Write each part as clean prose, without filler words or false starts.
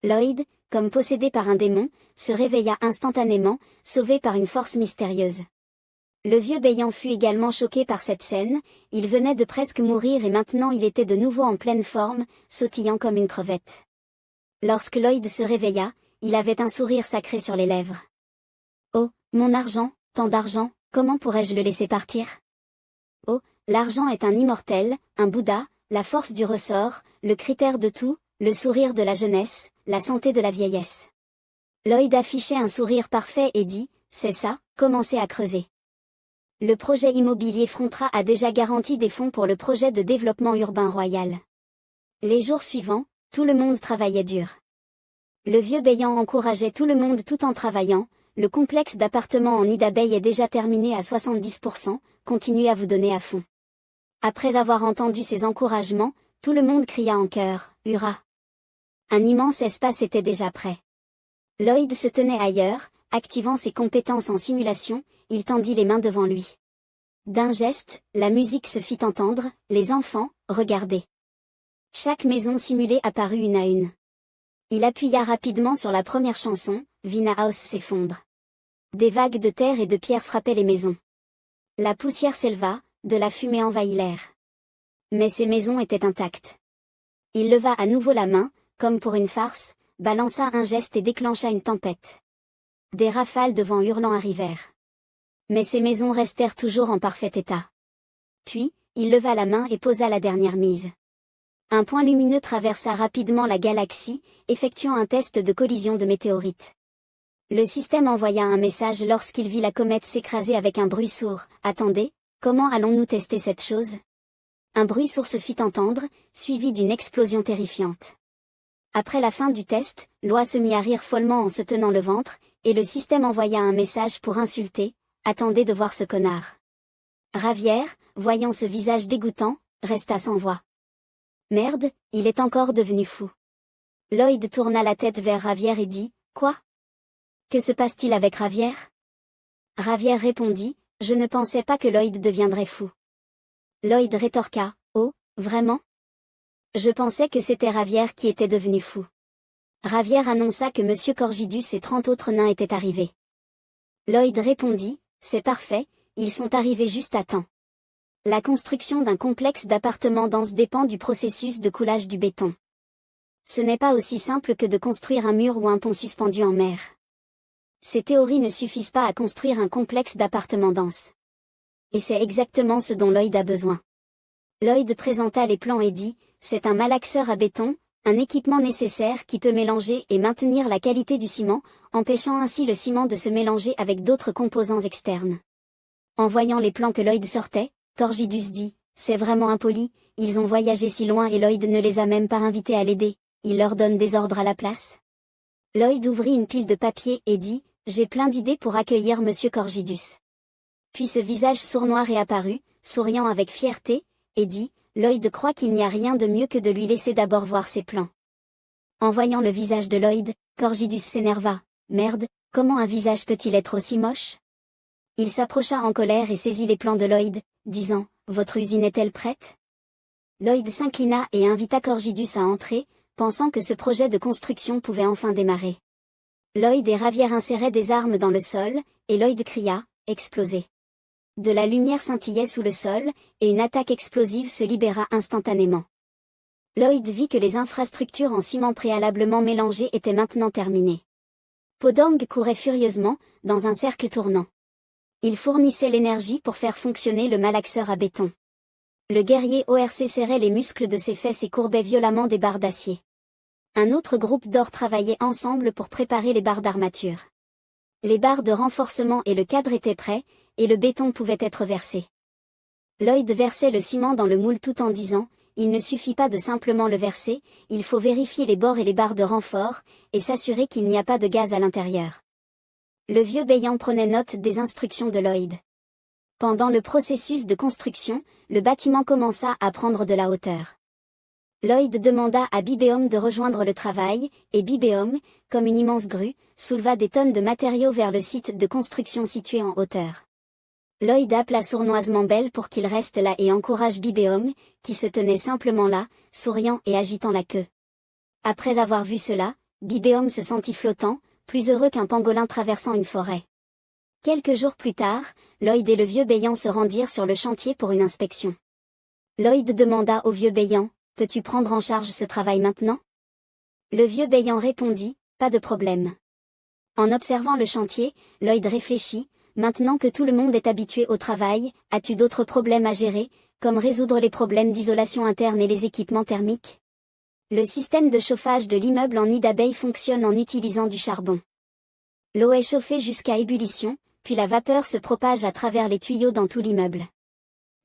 Lloyd, comme possédé par un démon, se réveilla instantanément, sauvé par une force mystérieuse. Le vieux Béant fut également choqué par cette scène, il venait de presque mourir et maintenant il était de nouveau en pleine forme, sautillant comme une crevette. Lorsque Lloyd se réveilla, il avait un sourire sacré sur les lèvres. « Oh, mon argent, tant d'argent, comment pourrais-je le laisser partir ? Oh, l'argent est un immortel, un Bouddha, la force du ressort, le critère de tout, le sourire de la jeunesse, la santé de la vieillesse. » Lloyd affichait un sourire parfait et dit, « C'est ça, commencez à creuser. » Le projet immobilier Frontra a déjà garanti des fonds pour le projet de développement urbain royal. Les jours suivants, tout le monde travaillait dur. Le vieux Béant encourageait tout le monde tout en travaillant, le complexe d'appartements en nid d'abeille est déjà terminé à 70%, continuez à vous donner à fond. Après avoir entendu ces encouragements, tout le monde cria en chœur, « Hurrah !» Un immense espace était déjà prêt. Lloyd se tenait ailleurs, activant ses compétences en simulation, il tendit les mains devant lui. D'un geste, la musique se fit entendre, les enfants, regardez. Chaque maison simulée apparut une à une. Il appuya rapidement sur la première chanson, Vina House s'effondre. Des vagues de terre et de pierres frappaient les maisons. La poussière s'éleva, de la fumée envahit l'air. Mais ces maisons étaient intactes. Il leva à nouveau la main, comme pour une farce, balança un geste et déclencha une tempête. Des rafales de vent hurlant arrivèrent. Mais ces maisons restèrent toujours en parfait état. Puis, il leva la main et posa la dernière mise. Un point lumineux traversa rapidement la galaxie, effectuant un test de collision de météorites. Le système envoya un message lorsqu'il vit la comète s'écraser avec un bruit sourd. « Attendez, comment allons-nous tester cette chose ?» Un bruit sourd se fit entendre, suivi d'une explosion terrifiante. Après la fin du test, Loi se mit à rire follement en se tenant le ventre, et le système envoya un message pour insulter. « Attendez de voir ce connard. » Ravière, voyant ce visage dégoûtant, resta sans voix. Merde, il est encore devenu fou. Lloyd tourna la tête vers Ravière et dit, « Quoi ? Que se passe-t-il avec Ravière ?» Ravière répondit, « Je ne pensais pas que Lloyd deviendrait fou. » Lloyd rétorqua, « Oh, vraiment ? Je pensais que c'était Ravière qui était devenu fou. » Ravière annonça que M. Corgidus et 30 autres nains étaient arrivés. Lloyd répondit, « C'est parfait, ils sont arrivés juste à temps. La construction d'un complexe d'appartements denses dépend du processus de coulage du béton. Ce n'est pas aussi simple que de construire un mur ou un pont suspendu en mer. Ces théories ne suffisent pas à construire un complexe d'appartements denses. Et c'est exactement ce dont Lloyd a besoin. » Lloyd présenta les plans et dit, « C'est un malaxeur à béton, un équipement nécessaire qui peut mélanger et maintenir la qualité du ciment, empêchant ainsi le ciment de se mélanger avec d'autres composants externes. » En voyant les plans que Lloyd sortait, Corgidus dit, « C'est vraiment impoli, ils ont voyagé si loin et Lloyd ne les a même pas invités à l'aider, il leur donne des ordres à la place. » Lloyd ouvrit une pile de papier et dit, « J'ai plein d'idées pour accueillir Monsieur Corgidus. » Puis ce visage sournois réapparut, souriant avec fierté, et dit, « Lloyd croit qu'il n'y a rien de mieux que de lui laisser d'abord voir ses plans. » En voyant le visage de Lloyd, Corgidus s'énerva, « Merde, comment un visage peut-il être aussi moche ?» Il s'approcha en colère et saisit les plans de Lloyd, disant, « Votre usine est-elle prête ?» Lloyd s'inclina et invita Corgidus à entrer, pensant que ce projet de construction pouvait enfin démarrer. Lloyd et Ravière inséraient des armes dans le sol, et Lloyd cria, « Explosez !» De la lumière scintillait sous le sol, et une attaque explosive se libéra instantanément. Lloyd vit que les infrastructures en ciment préalablement mélangées étaient maintenant terminées. Podong courait furieusement, dans un cercle tournant. Il fournissait l'énergie pour faire fonctionner le malaxeur à béton. Le guerrier ORC serrait les muscles de ses fesses et courbait violemment des barres d'acier. Un autre groupe d'or travaillait ensemble pour préparer les barres d'armature. Les barres de renforcement et le cadre étaient prêts, et le béton pouvait être versé. Lloyd versait le ciment dans le moule tout en disant, « Il ne suffit pas de simplement le verser, il faut vérifier les bords et les barres de renfort, et s'assurer qu'il n'y a pas de gaz à l'intérieur. » Le vieux Béant prenait note des instructions de Lloyd. Pendant le processus de construction, le bâtiment commença à prendre de la hauteur. Lloyd demanda à Bibéum de rejoindre le travail, et Bibéum, comme une immense grue, souleva des tonnes de matériaux vers le site de construction situé en hauteur. Lloyd appela sournoisement Belle pour qu'il reste là et encourage Bibéum, qui se tenait simplement là, souriant et agitant la queue. Après avoir vu cela, Bibéom se sentit flottant, plus heureux qu'un pangolin traversant une forêt. Quelques jours plus tard, Lloyd et le vieux Béant se rendirent sur le chantier pour une inspection. Lloyd demanda au vieux Béant, « Peux-tu prendre en charge ce travail maintenant ?» Le vieux Béant répondit, « Pas de problème. » En observant le chantier, Lloyd réfléchit, « Maintenant que tout le monde est habitué au travail, as-tu d'autres problèmes à gérer, comme résoudre les problèmes d'isolation interne et les équipements thermiques ?» Le système de chauffage de l'immeuble en nid d'abeille fonctionne en utilisant du charbon. L'eau est chauffée jusqu'à ébullition, puis la vapeur se propage à travers les tuyaux dans tout l'immeuble.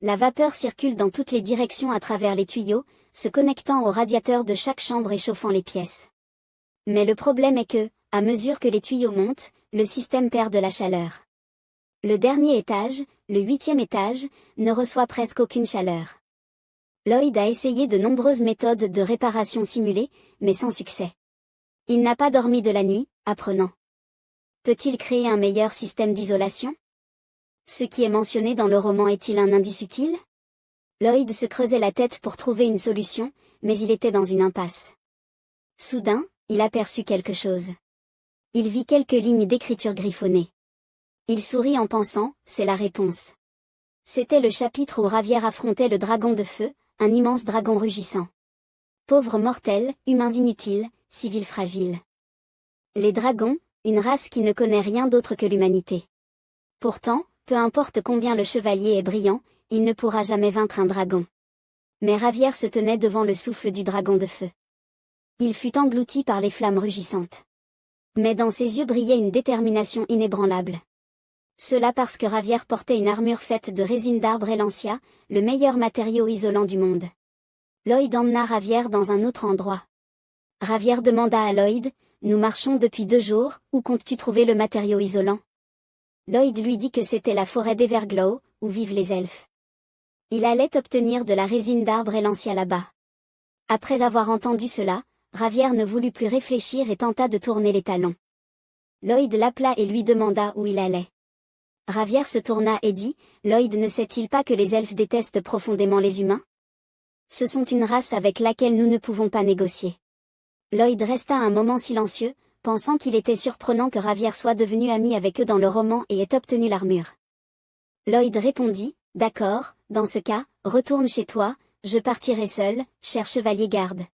La vapeur circule dans toutes les directions à travers les tuyaux, se connectant au radiateur de chaque chambre et chauffant les pièces. Mais le problème est que, à mesure que les tuyaux montent, le système perd de la chaleur. Le dernier étage, le 8e étage, ne reçoit presque aucune chaleur. Lloyd a essayé de nombreuses méthodes de réparation simulées, mais sans succès. Il n'a pas dormi de la nuit, apprenant. Peut-il créer un meilleur système d'isolation? Ce qui est mentionné dans le roman est-il un indice utile? Lloyd se creusait la tête pour trouver une solution, mais il était dans une impasse. Soudain, il aperçut quelque chose. Il vit quelques lignes d'écriture griffonnées. Il sourit en pensant, c'est la réponse. C'était le chapitre où Ravière affrontait le dragon de feu, un immense dragon rugissant. Pauvres mortels, humains inutiles, civils fragiles. Les dragons, une race qui ne connaît rien d'autre que l'humanité. Pourtant, peu importe combien le chevalier est brillant, il ne pourra jamais vaincre un dragon. Mais Ravière se tenait devant le souffle du dragon de feu. Il fut englouti par les flammes rugissantes. Mais dans ses yeux brillait une détermination inébranlable. Cela parce que Ravière portait une armure faite de résine d'arbre Elancia, le meilleur matériau isolant du monde. Lloyd emmena Ravière dans un autre endroit. Ravière demanda à Lloyd, « Nous marchons depuis 2 jours, où comptes-tu trouver le matériau isolant ?» Lloyd lui dit que c'était la forêt d'Everglow, où vivent les elfes. Il allait obtenir de la résine d'arbre Elancia là-bas. Après avoir entendu cela, Ravière ne voulut plus réfléchir et tenta de tourner les talons. Lloyd l'appela et lui demanda où il allait. Ravière se tourna et dit, « Lloyd ne sait-il pas que les elfes détestent profondément les humains? Ce sont une race avec laquelle nous ne pouvons pas négocier. » Lloyd resta un moment silencieux, pensant qu'il était surprenant que Ravière soit devenu ami avec eux dans le roman et ait obtenu l'armure. Lloyd répondit, « D'accord, dans ce cas, retourne chez toi, je partirai seul, cher chevalier garde. »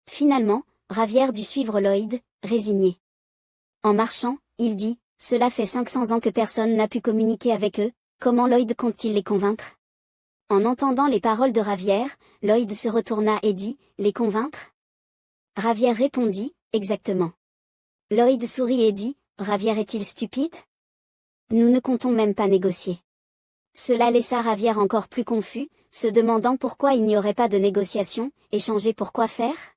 Finalement, Ravière dut suivre Lloyd, résigné. En marchant, il dit, « Cela fait 500 ans que personne n'a pu communiquer avec eux, comment Lloyd compte-t-il les convaincre ?» En entendant les paroles de Ravière, Lloyd se retourna et dit, « Les convaincre ?» Ravière répondit, « Exactement. » Lloyd sourit et dit, « Ravière est-il stupide? Nous ne comptons même pas négocier. » Cela laissa Ravière encore plus confus, se demandant pourquoi il n'y aurait pas de négociation, échanger pour quoi faire?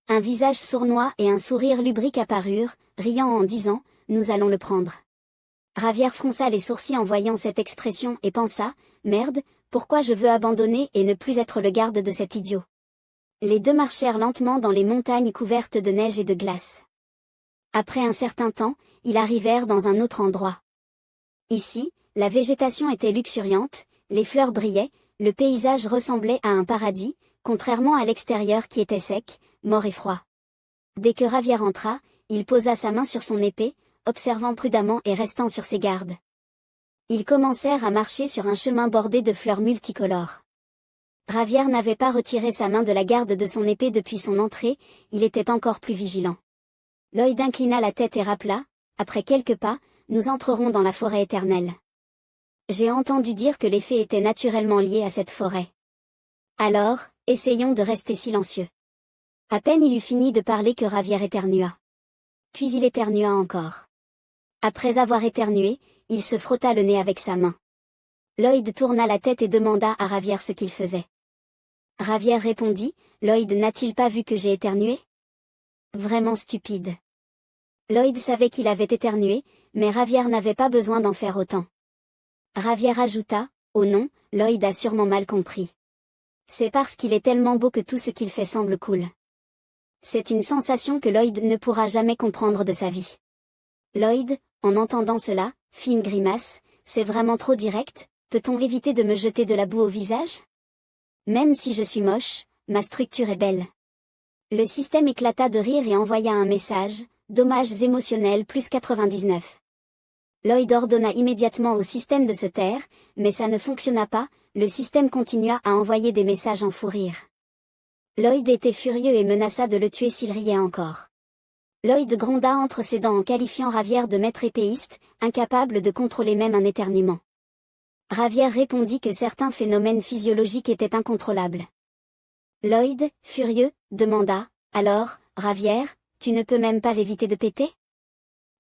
Un visage sournois et un sourire lubrique apparurent, riant en disant, « Nous allons le prendre. » Ravière fronça les sourcils en voyant cette expression et pensa, « Merde, pourquoi je veux abandonner et ne plus être le garde de cet idiot ?» Les deux marchèrent lentement dans les montagnes couvertes de neige et de glace. Après un certain temps, ils arrivèrent dans un autre endroit. Ici, la végétation était luxuriante, les fleurs brillaient, le paysage ressemblait à un paradis, contrairement à l'extérieur qui était sec, mort et froid. Dès que Ravière entra, il posa sa main sur son épée, observant prudemment et restant sur ses gardes. Ils commencèrent à marcher sur un chemin bordé de fleurs multicolores. Ravière n'avait pas retiré sa main de la garde de son épée depuis son entrée, il était encore plus vigilant. Lloyd inclina la tête et rappela, « Après quelques pas, nous entrerons dans la forêt éternelle. J'ai entendu dire que les fées étaient naturellement liées à cette forêt. Alors, essayons de rester silencieux. » À peine il eut fini de parler que Ravière éternua. Puis il éternua encore. Après avoir éternué, il se frotta le nez avec sa main. Lloyd tourna la tête et demanda à Ravière ce qu'il faisait. Ravière répondit, « Lloyd n'a-t-il pas vu que j'ai éternué? Vraiment stupide. » Lloyd savait qu'il avait éternué, mais Ravière n'avait pas besoin d'en faire autant. Ravière ajouta, « Oh non, Lloyd a sûrement mal compris. C'est parce qu'il est tellement beau que tout ce qu'il fait semble cool. » C'est une sensation que Lloyd ne pourra jamais comprendre de sa vie. Lloyd, en entendant cela, fit une grimace, « C'est vraiment trop direct, peut-on éviter de me jeter de la boue au visage? Même si je suis moche, ma structure est belle. » Le système éclata de rire et envoya un message, dommages émotionnels plus 99. Lloyd ordonna immédiatement au système de se taire, mais ça ne fonctionna pas, le système continua à envoyer des messages en fou rire. Lloyd était furieux et menaça de le tuer s'il riait encore. Lloyd gronda entre ses dents en qualifiant Ravière de maître épéiste, incapable de contrôler même un éternuement. Ravière répondit que certains phénomènes physiologiques étaient incontrôlables. Lloyd, furieux, demanda, « Alors, Ravière, tu ne peux même pas éviter de péter ?»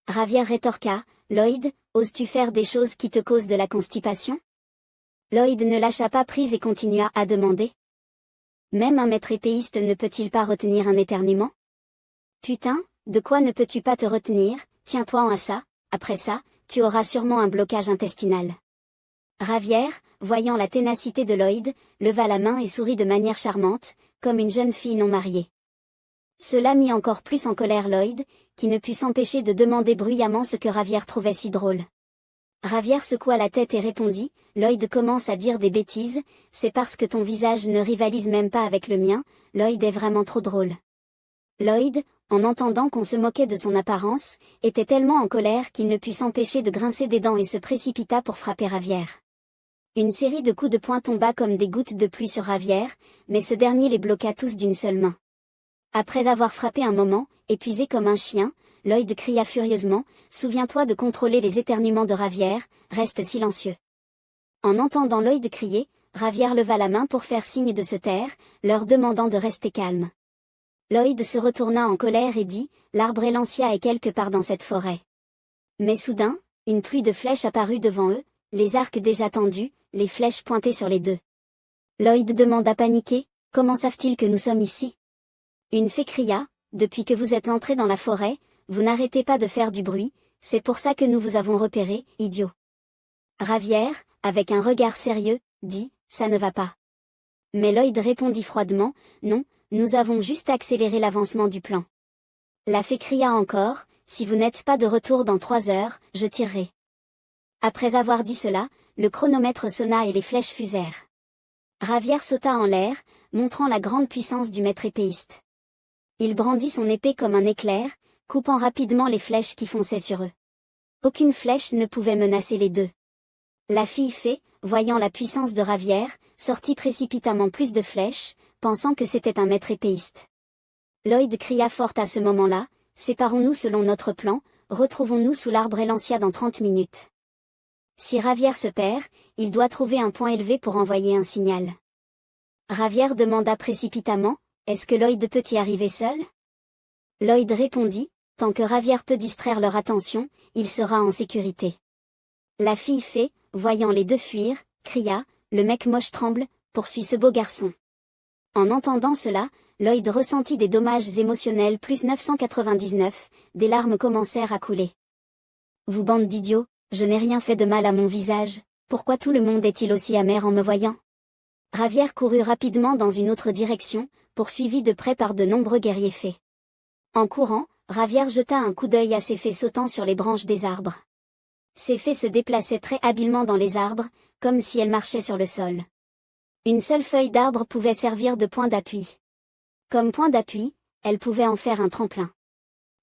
Ravière rétorqua, « Lloyd, oses-tu faire des choses qui te causent de la constipation ?» Lloyd ne lâcha pas prise et continua à demander. « Même un maître épéiste ne peut-il pas retenir un éternuement ? Putain, de quoi ne peux-tu pas te retenir, tiens-toi à ça, après ça, tu auras sûrement un blocage intestinal. » Ravière, voyant la ténacité de Lloyd, leva la main et sourit de manière charmante, comme une jeune fille non mariée. Cela mit encore plus en colère Lloyd, qui ne put s'empêcher de demander bruyamment ce que Ravière trouvait si drôle. Ravière secoua la tête et répondit, « Lloyd commence à dire des bêtises, c'est parce que ton visage ne rivalise même pas avec le mien, Lloyd est vraiment trop drôle. » Lloyd, en entendant qu'on se moquait de son apparence, était tellement en colère qu'il ne put s'empêcher de grincer des dents et se précipita pour frapper Ravière. Une série de coups de poing tomba comme des gouttes de pluie sur Ravière, mais ce dernier les bloqua tous d'une seule main. Après avoir frappé un moment, épuisé comme un chien, Lloyd cria furieusement, « Souviens-toi de contrôler les éternuements de Ravière, reste silencieux. » En entendant Lloyd crier, Ravière leva la main pour faire signe de se taire, leur demandant de rester calme. Lloyd se retourna en colère et dit, « L'arbre élancia est quelque part dans cette forêt. » Mais soudain, une pluie de flèches apparut devant eux, les arcs déjà tendus, les flèches pointées sur les deux. Lloyd demanda paniqué, « Comment savent-ils que nous sommes ici ?» Une fée cria, « Depuis que vous êtes entrés dans la forêt, vous n'arrêtez pas de faire du bruit, c'est pour ça que nous vous avons repéré, idiot. » Ravière, avec un regard sérieux, dit, « Ça ne va pas. » Mais Lloyd répondit froidement, « Non, nous avons juste accéléré l'avancement du plan. » La fée cria encore, « Si vous n'êtes pas de retour dans 3 heures, je tirerai. » Après avoir dit cela, le chronomètre sonna et les flèches fusèrent. Ravière sauta en l'air, montrant la grande puissance du maître épéiste. Il brandit son épée comme un éclair, coupant rapidement les flèches qui fonçaient sur eux. Aucune flèche ne pouvait menacer les deux. La fille fée, voyant la puissance de Ravière, sortit précipitamment plus de flèches, pensant que c'était un maître épéiste. Lloyd cria fort à ce moment-là, « Séparons-nous selon notre plan, retrouvons-nous sous l'arbre élancia dans 30 minutes. » Si Ravière se perd, il doit trouver un point élevé pour envoyer un signal. Ravière demanda précipitamment, « Est-ce que Lloyd peut y arriver seul ?» Lloyd répondit, « Tant que Ravière peut distraire leur attention, il sera en sécurité. » La fille fée, voyant les deux fuir, cria, « Le mec moche tremble, poursuis ce beau garçon. » En entendant cela, Lloyd ressentit des dommages émotionnels plus 999, des larmes commencèrent à couler. « Vous bande d'idiots, je n'ai rien fait de mal à mon visage, pourquoi tout le monde est-il aussi amer en me voyant ?» Ravière courut rapidement dans une autre direction, poursuivi de près par de nombreux guerriers fées. En courant, Ravière jeta un coup d'œil à ces fées sautant sur les branches des arbres. Ces fées se déplaçaient très habilement dans les arbres, comme si elles marchaient sur le sol. Une seule feuille d'arbre pouvait servir de point d'appui. Comme point d'appui, elle pouvait en faire un tremplin.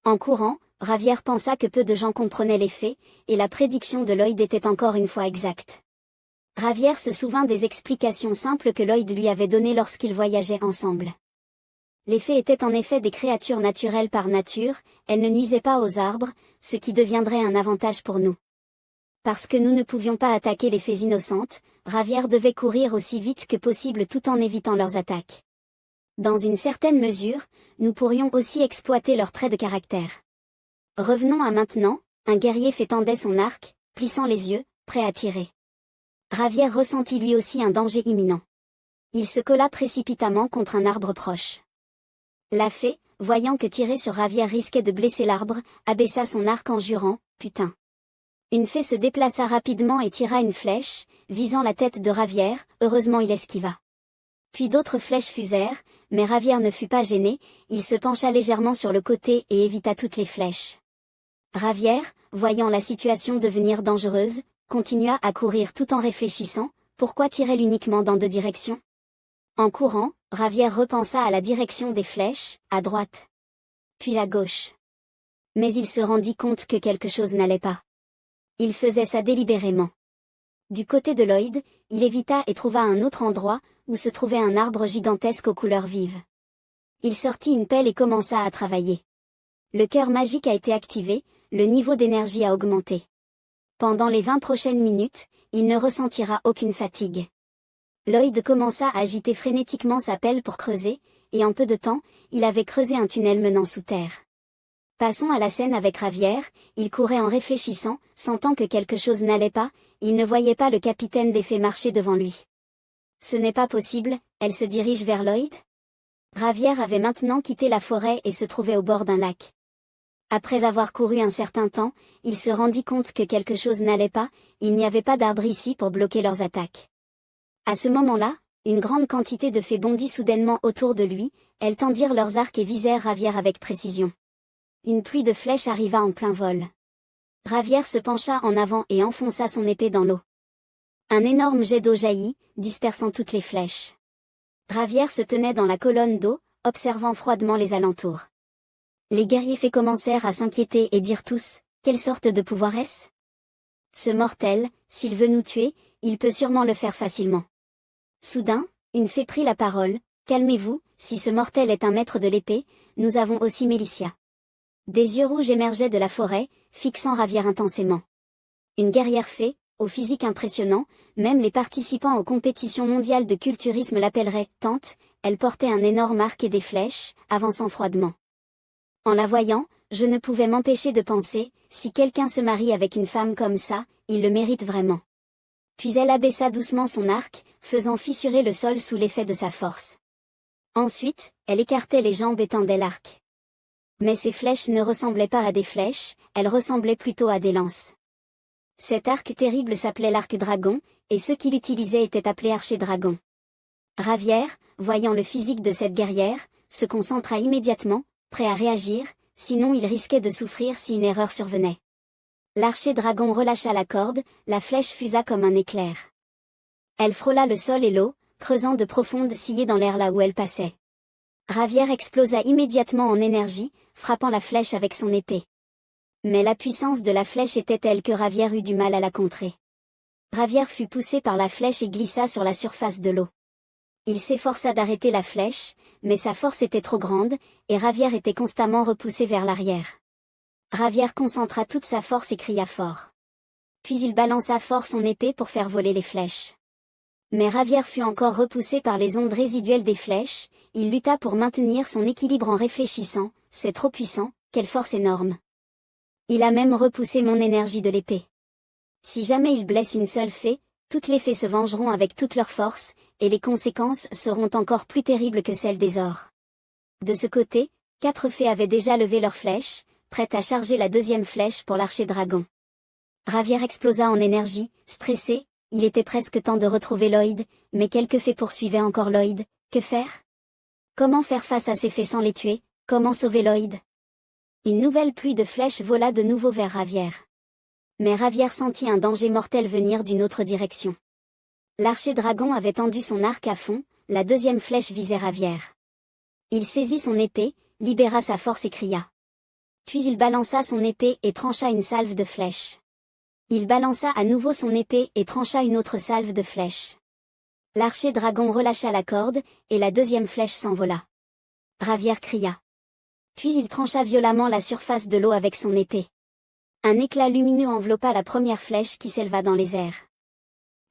En courant, Ravière pensa que peu de gens comprenaient les fées, et la prédiction de Lloyd était encore une fois exacte. Ravière se souvint des explications simples que Lloyd lui avait données lorsqu'ils voyageaient ensemble. Les fées étaient en effet des créatures naturelles par nature, elles ne nuisaient pas aux arbres, ce qui deviendrait un avantage pour nous. Parce que nous ne pouvions pas attaquer les fées innocentes, Ravière devait courir aussi vite que possible tout en évitant leurs attaques. Dans une certaine mesure, nous pourrions aussi exploiter leurs traits de caractère. Revenons à maintenant, un guerrier fée tendait son arc, plissant les yeux, prêt à tirer. Ravière ressentit lui aussi un danger imminent. Il se colla précipitamment contre un arbre proche. La fée, voyant que tirer sur Ravière risquait de blesser l'arbre, abaissa son arc en jurant, « Putain !» Une fée se déplaça rapidement et tira une flèche, visant la tête de Ravière, heureusement il esquiva. Puis d'autres flèches fusèrent, mais Ravière ne fut pas gêné, il se pencha légèrement sur le côté et évita toutes les flèches. Ravière, voyant la situation devenir dangereuse, continua à courir tout en réfléchissant, pourquoi tirer uniquement dans 2 directions ? En courant, Ravière repensa à la direction des flèches, à droite. Puis à gauche. Mais il se rendit compte que quelque chose n'allait pas. Il faisait ça délibérément. Du côté de Lloyd, il évita et trouva un autre endroit, où se trouvait un arbre gigantesque aux couleurs vives. Il sortit une pelle et commença à travailler. Le cœur magique a été activé, le niveau d'énergie a augmenté. Pendant les 20 prochaines minutes, il ne ressentira aucune fatigue. Lloyd commença à agiter frénétiquement sa pelle pour creuser, et en peu de temps, il avait creusé un tunnel menant sous terre. Passons à la scène avec Ravière, il courait en réfléchissant, sentant que quelque chose n'allait pas, il ne voyait pas le capitaine des fées marcher devant lui. Ce n'est pas possible, elle se dirige vers Lloyd. Ravière avait maintenant quitté la forêt et se trouvait au bord d'un lac. Après avoir couru un certain temps, il se rendit compte que quelque chose n'allait pas, il n'y avait pas d'arbre ici pour bloquer leurs attaques. À ce moment-là, une grande quantité de fées bondit soudainement autour de lui, elles tendirent leurs arcs et visèrent Ravière avec précision. Une pluie de flèches arriva en plein vol. Ravière se pencha en avant et enfonça son épée dans l'eau. Un énorme jet d'eau jaillit, dispersant toutes les flèches. Ravière se tenait dans la colonne d'eau, observant froidement les alentours. Les guerriers fées commencèrent à s'inquiéter et dirent tous, « Quelle sorte de pouvoir est-ce ? Ce mortel, s'il veut nous tuer, il peut sûrement le faire facilement. » Soudain, une fée prit la parole, « Calmez-vous, si ce mortel est un maître de l'épée, nous avons aussi Mélicia. » Des yeux rouges émergeaient de la forêt, fixant Ravière intensément. Une guerrière fée, au physique impressionnant, même les participants aux compétitions mondiales de culturisme l'appelleraient « tante », elle portait un énorme arc et des flèches, avançant froidement. En la voyant, je ne pouvais m'empêcher de penser, si quelqu'un se marie avec une femme comme ça, il le mérite vraiment. Puis elle abaissa doucement son arc, faisant fissurer le sol sous l'effet de sa force. Ensuite, elle écartait les jambes et tendait l'arc. Mais ces flèches ne ressemblaient pas à des flèches, elles ressemblaient plutôt à des lances. Cet arc terrible s'appelait l'arc dragon, et ceux qui l'utilisaient étaient appelés archers-dragons. Ravière, voyant le physique de cette guerrière, se concentra immédiatement, prêt à réagir, sinon il risquait de souffrir si une erreur survenait. L'archer-dragon relâcha la corde, la flèche fusa comme un éclair. Elle frôla le sol et l'eau, creusant de profondes sillées dans l'air là où elle passait. Ravière explosa immédiatement en énergie, frappant la flèche avec son épée. Mais la puissance de la flèche était telle que Ravière eut du mal à la contrer. Ravière fut poussé par la flèche et glissa sur la surface de l'eau. Il s'efforça d'arrêter la flèche, mais sa force était trop grande, et Ravière était constamment repoussé vers l'arrière. Ravière concentra toute sa force et cria fort. Puis il balança fort son épée pour faire voler les flèches. Mais Ravière fut encore repoussé par les ondes résiduelles des flèches, il lutta pour maintenir son équilibre en réfléchissant, c'est trop puissant, quelle force énorme. Il a même repoussé mon énergie de l'épée. Si jamais il blesse une seule fée, toutes les fées se vengeront avec toute leur force, et les conséquences seront encore plus terribles que celles des ors. De ce côté, 4 fées avaient déjà levé leurs flèches, prêtes à charger la deuxième flèche pour l'archer-dragon. Ravière explosa en énergie, stressé, il était presque temps de retrouver Lloyd, mais quelques fées poursuivaient encore Lloyd, que faire ? Comment faire face à ces fées sans les tuer, comment sauver Lloyd ? Une nouvelle pluie de flèches vola de nouveau vers Ravière. Mais Ravière sentit un danger mortel venir d'une autre direction. L'archer-dragon avait tendu son arc à fond, la deuxième flèche visait Ravière. Il saisit son épée, libéra sa force et cria. Puis il balança son épée et trancha une salve de flèches. Il balança à nouveau son épée et trancha une autre salve de flèches. L'archer-dragon relâcha la corde, et la deuxième flèche s'envola. Ravière cria. Puis il trancha violemment la surface de l'eau avec son épée. Un éclat lumineux enveloppa la première flèche qui s'éleva dans les airs.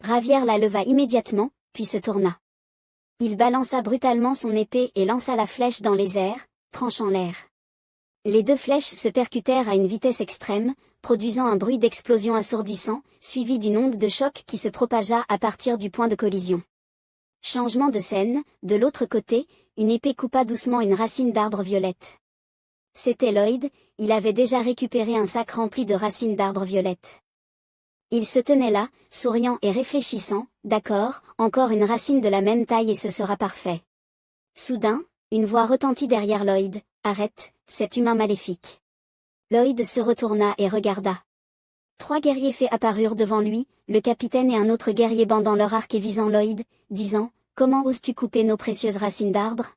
Ravière la leva immédiatement, puis se tourna. Il balança brutalement son épée et lança la flèche dans les airs, tranchant l'air. Les 2 flèches se percutèrent à une vitesse extrême, produisant un bruit d'explosion assourdissant, suivi d'une onde de choc qui se propagea à partir du point de collision. Changement de scène, de l'autre côté, une épée coupa doucement une racine d'arbre violette. C'était Lloyd, il avait déjà récupéré un sac rempli de racines d'arbre violette. Il se tenait là, souriant et réfléchissant, d'accord, encore une racine de la même taille et ce sera parfait. Soudain, une voix retentit derrière Lloyd, arrête, cet humain maléfique. Lloyd se retourna et regarda. 3 guerriers fées apparurent devant lui, le capitaine et un autre guerrier bandant leur arc et visant Lloyd, disant, Comment oses-tu couper nos précieuses racines d'arbres?